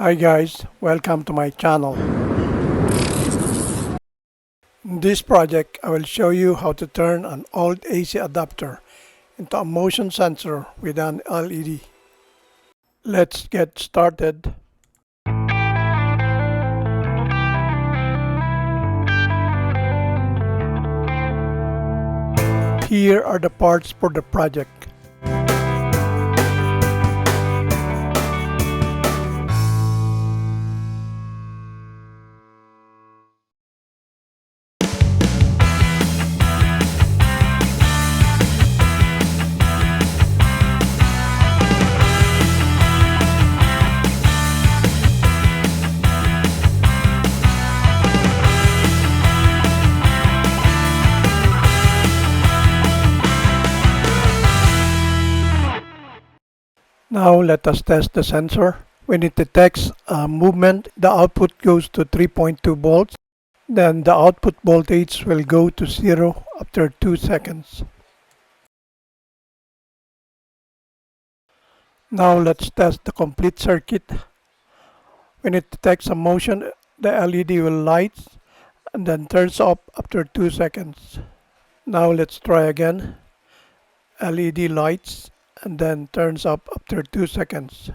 Hi guys, welcome to my channel. In this project, I will show you how to turn an old AC adapter into a motion sensor with an LED. Let's get started. Here are the parts for the project. Now let us test the sensor. When it detects a movement, the output goes to 3.2 volts. Then the output voltage will go to 0 after 2 seconds. Now let's test the complete circuit. When it detects a motion, the LED will light and then turns off after 2 seconds. Now let's try again. LED lights and then turns up after 2 seconds.